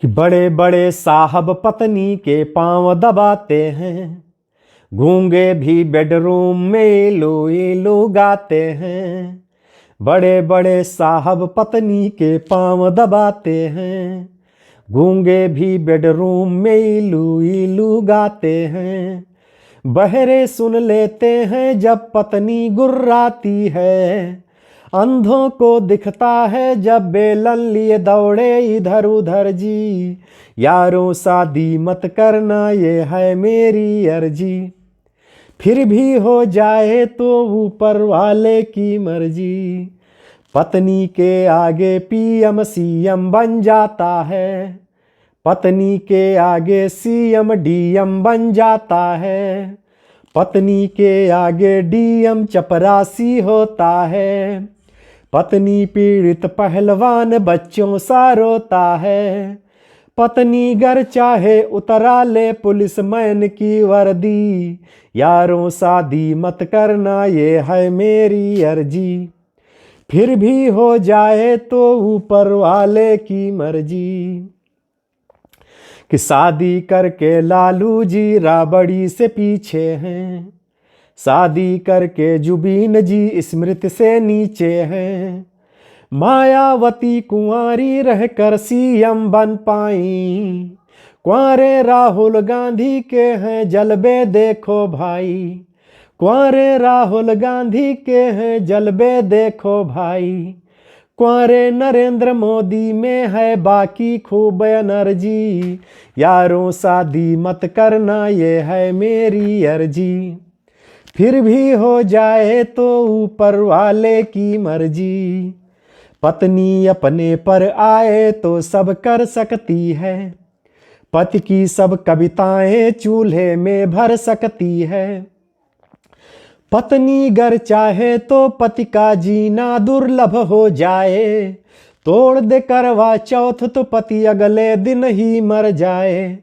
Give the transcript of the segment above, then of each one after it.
कि बड़े बड़े साहब पत्नी के पांव दबाते हैं, गूंगे भी बेडरूम में इलू गाते हैं। बड़े बड़े साहब पत्नी के पांव दबाते हैं, गूंगे भी बेडरूम में इलू गाते हैं। बहरे सुन लेते हैं जब पत्नी गुर्राती है, अंधों को दिखता है जब बेलन लिए दौड़े इधर उधर जी। यारों शादी मत करना ये है मेरी अर्जी, फिर भी हो जाए तो ऊपर वाले की मर्जी। पत्नी के आगे पीएम सीएम बन जाता है, पत्नी के आगे सीएम डीएम बन जाता है। पत्नी के आगे डीएम चपरासी होता है, पत्नी पीड़ित पहलवान बच्चों सा रोता है। पत्नी घर चाहे उतरा ले पुलिसमैन की वर्दी, यारों शादी मत करना ये है मेरी अर्जी, फिर भी हो जाए तो ऊपर वाले की मर्जी। कि शादी करके लालू जी राबड़ी से पीछे हैं, शादी करके जुबीन जी स्मृति से नीचे हैं। मायावती कुंवारी रहकर सीएम बन पाई, कुंवारे राहुल गांधी के हैं जलबे देखो भाई। कुंवारे राहुल गांधी के हैं जलबे देखो भाई। कुंवारे नरेंद्र मोदी में है बाकी खूब एनर्जी, यारों शादी मत करना ये है मेरी अर्जी, फिर भी हो जाए तो ऊपर वाले की मर्जी। पत्नी अपने पर आए तो सब कर सकती है, पति की सब कविताएं चूल्हे में भर सकती है। पत्नी घर चाहे तो पति का जीना दुर्लभ हो जाए, तोड़ दे करवा चौथ तो पति अगले दिन ही मर जाए।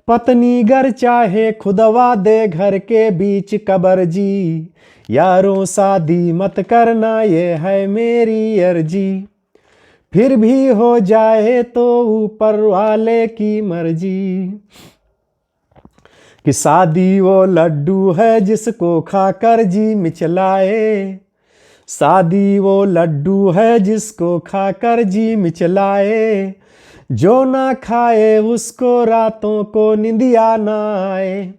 पत्नी घर चाहे खुदवा दे घर के बीच कब्र जी, यारों शादी मत करना ये है मेरी अर्जी, फिर भी हो जाए तो ऊपर वाले की मर्जी। कि शादी वो लड्डू है जिसको खाकर जी मिचलाए, शादी वो लड्डू है जिसको खाकर जी मिचलाए। जो ना खाए उसको रातों को निंदिया ना आए,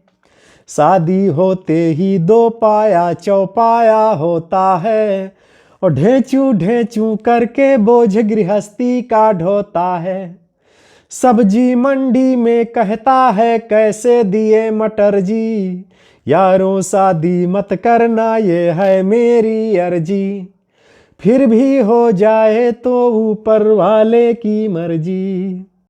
शादी होते ही दो पाया चौपाया होता है, और ढेंचू ढेंचू करके बोझ गृहस्थी का ढोता है। सब्जी मंडी में कहता है कैसे दिए मटर जी, यारों शादी मत करना ये है मेरी अर्जी, फिर भी हो जाए तो ऊपर वाले की मर्जी।